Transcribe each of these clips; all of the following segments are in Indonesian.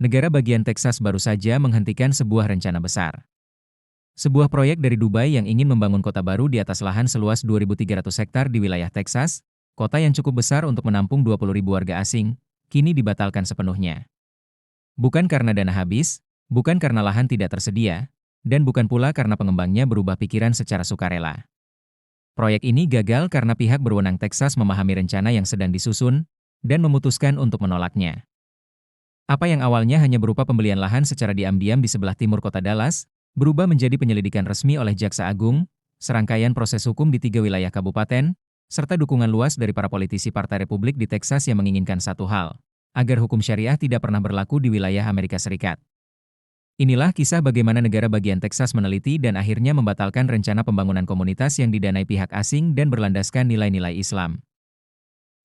negara bagian Texas baru saja menghentikan sebuah rencana besar. Sebuah proyek dari Dubai yang ingin membangun kota baru di atas lahan seluas 2.300 hektar di wilayah Texas, kota yang cukup besar untuk menampung 20.000 warga asing, kini dibatalkan sepenuhnya. Bukan karena dana habis, bukan karena lahan tidak tersedia, dan bukan pula karena pengembangnya berubah pikiran secara sukarela. Proyek ini gagal karena pihak berwenang Texas memahami rencana yang sedang disusun, dan memutuskan untuk menolaknya. Apa yang awalnya hanya berupa pembelian lahan secara diam-diam di sebelah timur kota Dallas, berubah menjadi penyelidikan resmi oleh Jaksa Agung, serangkaian proses hukum di 3 wilayah kabupaten, serta dukungan luas dari para politisi Partai Republik di Texas yang menginginkan satu hal, agar hukum syariah tidak pernah berlaku di wilayah Amerika Serikat. Inilah kisah bagaimana negara bagian Texas meneliti dan akhirnya membatalkan rencana pembangunan komunitas yang didanai pihak asing dan berlandaskan nilai-nilai Islam.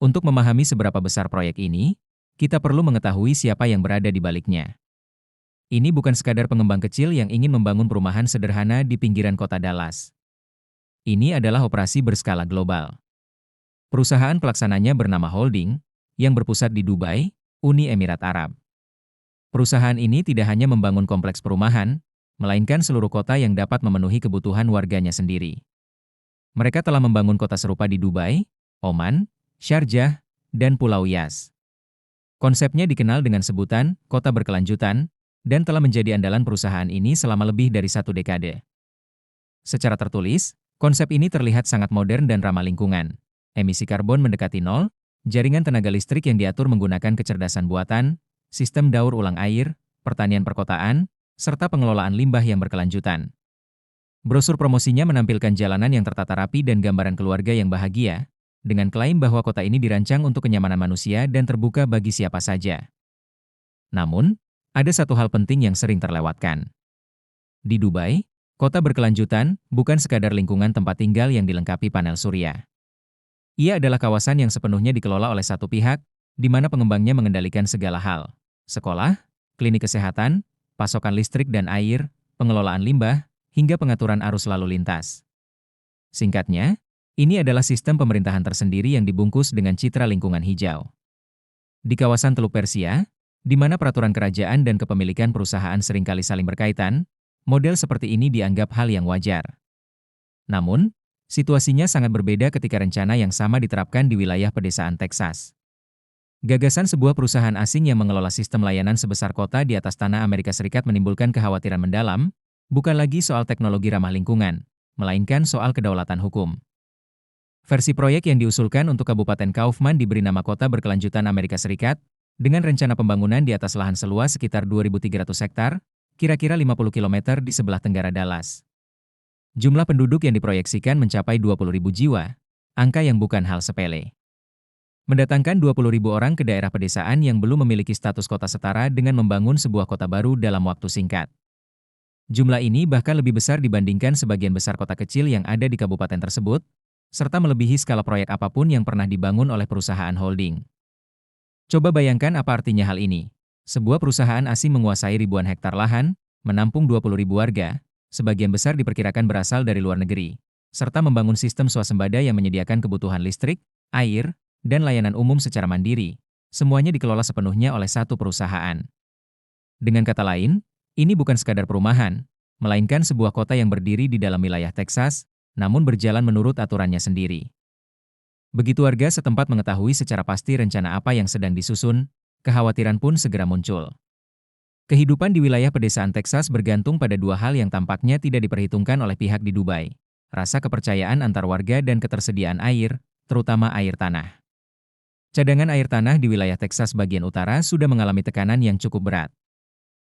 Untuk memahami seberapa besar proyek ini, kita perlu mengetahui siapa yang berada di baliknya. Ini bukan sekadar pengembang kecil yang ingin membangun perumahan sederhana di pinggiran kota Dallas. Ini adalah operasi berskala global. Perusahaan pelaksananya bernama Holding, yang berpusat di Dubai, Uni Emirat Arab. Perusahaan ini tidak hanya membangun kompleks perumahan, melainkan seluruh kota yang dapat memenuhi kebutuhan warganya sendiri. Mereka telah membangun kota serupa di Dubai, Oman, Sharjah, dan Pulau Yas. Konsepnya dikenal dengan sebutan kota berkelanjutan, dan telah menjadi andalan perusahaan ini selama lebih dari 1 dekade. Secara tertulis, konsep ini terlihat sangat modern dan ramah lingkungan. Emisi karbon mendekati nol, jaringan tenaga listrik yang diatur menggunakan kecerdasan buatan, sistem daur ulang air, pertanian perkotaan, serta pengelolaan limbah yang berkelanjutan. Brosur promosinya menampilkan jalanan yang tertata rapi dan gambaran keluarga yang bahagia, dengan klaim bahwa kota ini dirancang untuk kenyamanan manusia dan terbuka bagi siapa saja. Namun, ada satu hal penting yang sering terlewatkan. Di Dubai, kota berkelanjutan bukan sekadar lingkungan tempat tinggal yang dilengkapi panel surya. Ia adalah kawasan yang sepenuhnya dikelola oleh satu pihak, di mana pengembangnya mengendalikan segala hal: sekolah, klinik kesehatan, pasokan listrik dan air, pengelolaan limbah, hingga pengaturan arus lalu lintas. Singkatnya, ini adalah sistem pemerintahan tersendiri yang dibungkus dengan citra lingkungan hijau. Di kawasan Teluk Persia, di mana peraturan kerajaan dan kepemilikan perusahaan seringkali saling berkaitan, model seperti ini dianggap hal yang wajar. Namun, situasinya sangat berbeda ketika rencana yang sama diterapkan di wilayah pedesaan Texas. Gagasan sebuah perusahaan asing yang mengelola sistem layanan sebesar kota di atas tanah Amerika Serikat menimbulkan kekhawatiran mendalam, bukan lagi soal teknologi ramah lingkungan, melainkan soal kedaulatan hukum. Versi proyek yang diusulkan untuk Kabupaten Kaufman diberi nama Kota Berkelanjutan Amerika Serikat, dengan rencana pembangunan di atas lahan seluas sekitar 2.300 hektar, kira-kira 50 km di sebelah tenggara Dallas. Jumlah penduduk yang diproyeksikan mencapai 20.000 jiwa, angka yang bukan hal sepele. Mendatangkan 20.000 orang ke daerah pedesaan yang belum memiliki status kota setara dengan membangun sebuah kota baru dalam waktu singkat. Jumlah ini bahkan lebih besar dibandingkan sebagian besar kota kecil yang ada di kabupaten tersebut, serta melebihi skala proyek apapun yang pernah dibangun oleh perusahaan holding. Coba bayangkan apa artinya hal ini. Sebuah perusahaan asing menguasai ribuan hektar lahan, menampung 20.000 warga, sebagian besar diperkirakan berasal dari luar negeri, serta membangun sistem swasembada yang menyediakan kebutuhan listrik, air, dan layanan umum secara mandiri. Semuanya dikelola sepenuhnya oleh satu perusahaan. Dengan kata lain, ini bukan sekadar perumahan, melainkan sebuah kota yang berdiri di dalam wilayah Texas, namun berjalan menurut aturannya sendiri. Begitu warga setempat mengetahui secara pasti rencana apa yang sedang disusun, kekhawatiran pun segera muncul. Kehidupan di wilayah pedesaan Texas bergantung pada dua hal yang tampaknya tidak diperhitungkan oleh pihak di Dubai: rasa kepercayaan antar warga dan ketersediaan air, terutama air tanah. Cadangan air tanah di wilayah Texas bagian utara sudah mengalami tekanan yang cukup berat.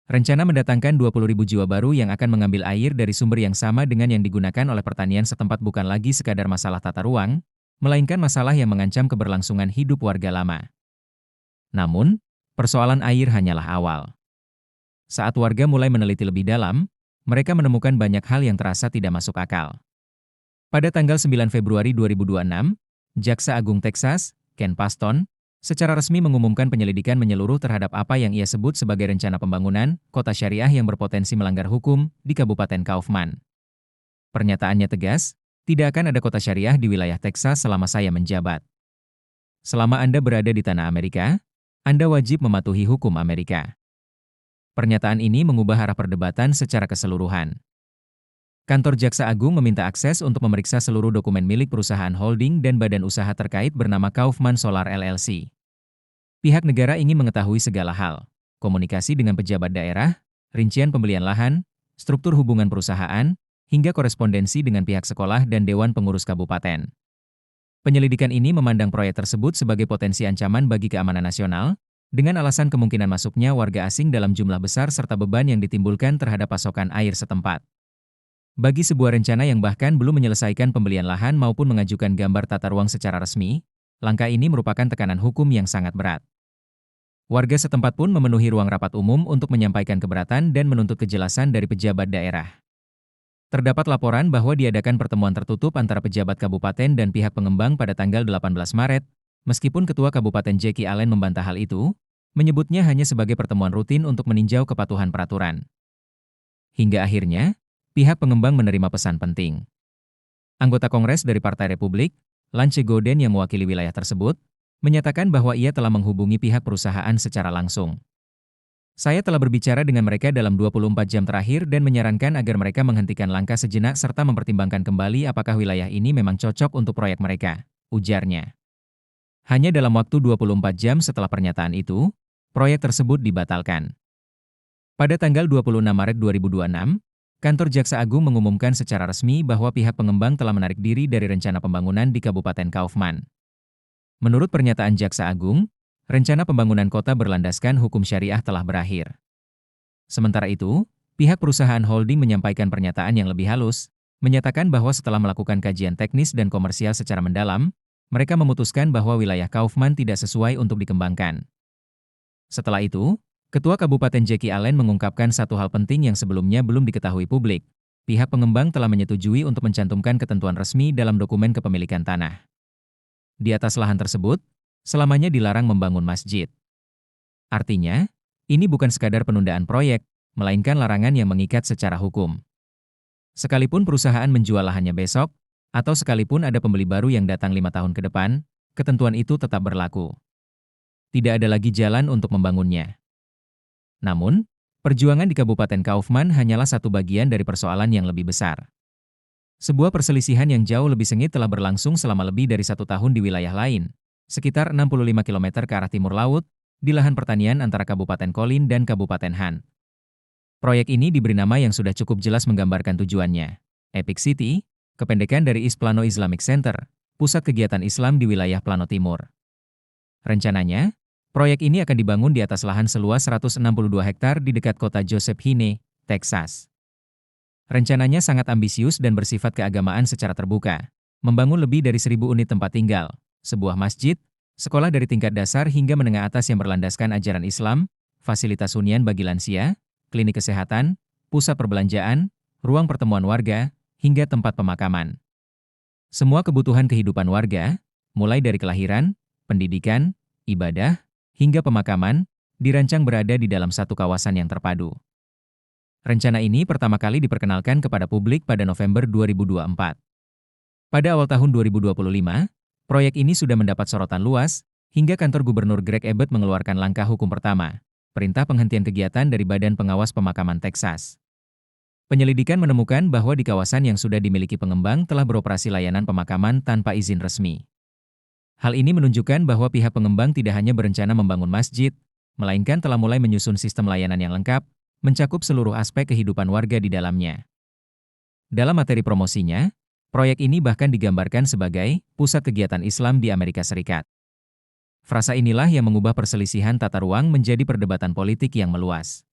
Rencana mendatangkan 20.000 jiwa baru yang akan mengambil air dari sumber yang sama dengan yang digunakan oleh pertanian setempat bukan lagi sekadar masalah tata ruang, melainkan masalah yang mengancam keberlangsungan hidup warga lama. Namun, persoalan air hanyalah awal. Saat warga mulai meneliti lebih dalam, mereka menemukan banyak hal yang terasa tidak masuk akal. Pada tanggal 9 Februari 2026, Jaksa Agung Texas, Ken Paston, secara resmi mengumumkan penyelidikan menyeluruh terhadap apa yang ia sebut sebagai rencana pembangunan kota syariah yang berpotensi melanggar hukum di Kabupaten Kaufman. Pernyataannya tegas, tidak akan ada kota syariah di wilayah Texas selama saya menjabat. Selama Anda berada di tanah Amerika, Anda wajib mematuhi hukum Amerika. Pernyataan ini mengubah arah perdebatan secara keseluruhan. Kantor Jaksa Agung meminta akses untuk memeriksa seluruh dokumen milik perusahaan holding dan badan usaha terkait bernama Kaufman Solar LLC. Pihak negara ingin mengetahui segala hal, komunikasi dengan pejabat daerah, rincian pembelian lahan, struktur hubungan perusahaan, hingga korespondensi dengan pihak sekolah dan Dewan Pengurus Kabupaten. Penyelidikan ini memandang proyek tersebut sebagai potensi ancaman bagi keamanan nasional, dengan alasan kemungkinan masuknya warga asing dalam jumlah besar serta beban yang ditimbulkan terhadap pasokan air setempat. Bagi sebuah rencana yang bahkan belum menyelesaikan pembelian lahan maupun mengajukan gambar tata ruang secara resmi, langkah ini merupakan tekanan hukum yang sangat berat. Warga setempat pun memenuhi ruang rapat umum untuk menyampaikan keberatan dan menuntut kejelasan dari pejabat daerah. Terdapat laporan bahwa diadakan pertemuan tertutup antara pejabat kabupaten dan pihak pengembang pada tanggal 18 Maret, meskipun Ketua Kabupaten Jackie Allen membantah hal itu, menyebutnya hanya sebagai pertemuan rutin untuk meninjau kepatuhan peraturan. Hingga akhirnya, pihak pengembang menerima pesan penting. Anggota Kongres dari Partai Republik, Lance Godin yang mewakili wilayah tersebut, menyatakan bahwa ia telah menghubungi pihak perusahaan secara langsung. Saya telah berbicara dengan mereka dalam 24 jam terakhir dan menyarankan agar mereka menghentikan langkah sejenak serta mempertimbangkan kembali apakah wilayah ini memang cocok untuk proyek mereka, ujarnya. Hanya dalam waktu 24 jam setelah pernyataan itu, proyek tersebut dibatalkan. Pada tanggal 26 Maret 2026, Kantor Jaksa Agung mengumumkan secara resmi bahwa pihak pengembang telah menarik diri dari rencana pembangunan di Kabupaten Kaufman. Menurut pernyataan Jaksa Agung, rencana pembangunan kota berlandaskan hukum syariah telah berakhir. Sementara itu, pihak perusahaan holding menyampaikan pernyataan yang lebih halus, menyatakan bahwa setelah melakukan kajian teknis dan komersial secara mendalam, mereka memutuskan bahwa wilayah Kaufman tidak sesuai untuk dikembangkan. Setelah itu, Ketua Kabupaten Jackie Allen mengungkapkan satu hal penting yang sebelumnya belum diketahui publik. Pihak pengembang telah menyetujui untuk mencantumkan ketentuan resmi dalam dokumen kepemilikan tanah. Di atas lahan tersebut, selamanya dilarang membangun masjid. Artinya, ini bukan sekadar penundaan proyek, melainkan larangan yang mengikat secara hukum. Sekalipun perusahaan menjual lahannya besok, atau sekalipun ada pembeli baru yang datang 5 tahun ke depan, ketentuan itu tetap berlaku. Tidak ada lagi jalan untuk membangunnya. Namun, perjuangan di Kabupaten Kaufman hanyalah satu bagian dari persoalan yang lebih besar. Sebuah perselisihan yang jauh lebih sengit telah berlangsung selama lebih dari 1 tahun di wilayah lain, sekitar 65 km ke arah timur laut, di lahan pertanian antara Kabupaten Kolin dan Kabupaten Han. Proyek ini diberi nama yang sudah cukup jelas menggambarkan tujuannya. Epic City, kependekan dari East Plano Islamic Center, pusat kegiatan Islam di wilayah Plano Timur. Rencananya, proyek ini akan dibangun di atas lahan seluas 162 hektar di dekat kota Josephine, Texas. Rencananya sangat ambisius dan bersifat keagamaan secara terbuka, membangun lebih dari 1.000 unit tempat tinggal, sebuah masjid, sekolah dari tingkat dasar hingga menengah atas yang berlandaskan ajaran Islam, fasilitas hunian bagi lansia, klinik kesehatan, pusat perbelanjaan, ruang pertemuan warga, hingga tempat pemakaman. Semua kebutuhan kehidupan warga, mulai dari kelahiran, pendidikan, ibadah, hingga pemakaman, dirancang berada di dalam satu kawasan yang terpadu. Rencana ini pertama kali diperkenalkan kepada publik pada November 2024. Pada awal tahun 2025, proyek ini sudah mendapat sorotan luas, hingga kantor Gubernur Greg Abbott mengeluarkan langkah hukum pertama, perintah penghentian kegiatan dari Badan Pengawas Pemakaman Texas. Penyelidikan menemukan bahwa di kawasan yang sudah dimiliki pengembang telah beroperasi layanan pemakaman tanpa izin resmi. Hal ini menunjukkan bahwa pihak pengembang tidak hanya berencana membangun masjid, melainkan telah mulai menyusun sistem layanan yang lengkap, mencakup seluruh aspek kehidupan warga di dalamnya. Dalam materi promosinya, proyek ini bahkan digambarkan sebagai pusat kegiatan Islam di Amerika Serikat. Frasa inilah yang mengubah perselisihan tata ruang menjadi perdebatan politik yang meluas.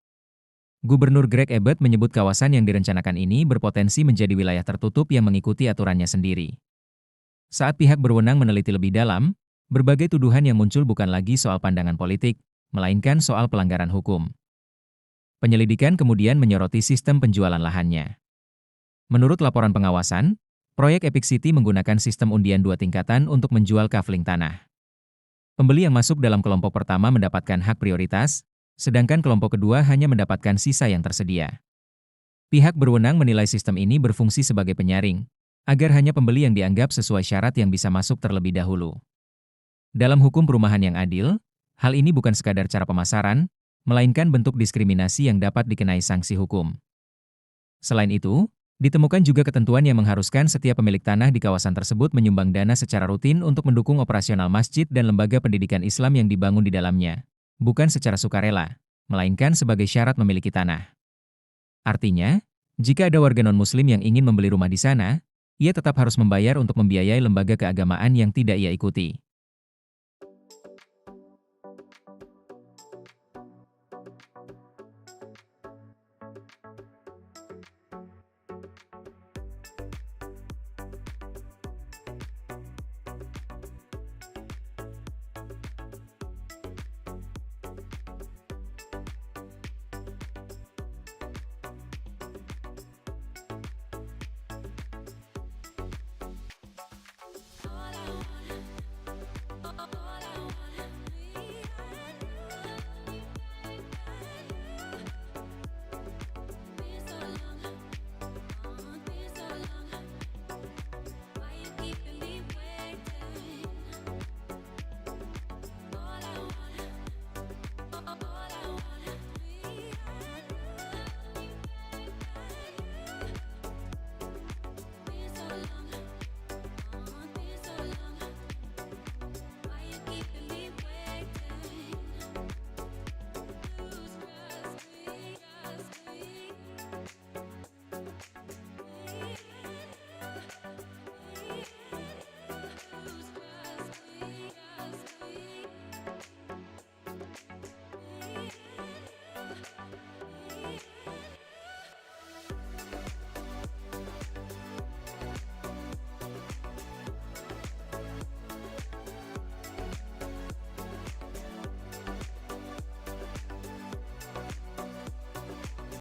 Gubernur Greg Abbott menyebut kawasan yang direncanakan ini berpotensi menjadi wilayah tertutup yang mengikuti aturannya sendiri. Saat pihak berwenang meneliti lebih dalam, berbagai tuduhan yang muncul bukan lagi soal pandangan politik, melainkan soal pelanggaran hukum. Penyelidikan kemudian menyoroti sistem penjualan lahannya. Menurut laporan pengawasan, proyek Epic City menggunakan sistem undian 2 tingkatan untuk menjual kafling tanah. Pembeli yang masuk dalam kelompok pertama mendapatkan hak prioritas, sedangkan kelompok kedua hanya mendapatkan sisa yang tersedia. Pihak berwenang menilai sistem ini berfungsi sebagai penyaring, agar hanya pembeli yang dianggap sesuai syarat yang bisa masuk terlebih dahulu. Dalam hukum perumahan yang adil, hal ini bukan sekadar cara pemasaran, melainkan bentuk diskriminasi yang dapat dikenai sanksi hukum. Selain itu, ditemukan juga ketentuan yang mengharuskan setiap pemilik tanah di kawasan tersebut menyumbang dana secara rutin untuk mendukung operasional masjid dan lembaga pendidikan Islam yang dibangun di dalamnya, bukan secara sukarela, melainkan sebagai syarat memiliki tanah. Artinya, jika ada warga non-Muslim yang ingin membeli rumah di sana, ia tetap harus membayar untuk membiayai lembaga keagamaan yang tidak ia ikuti.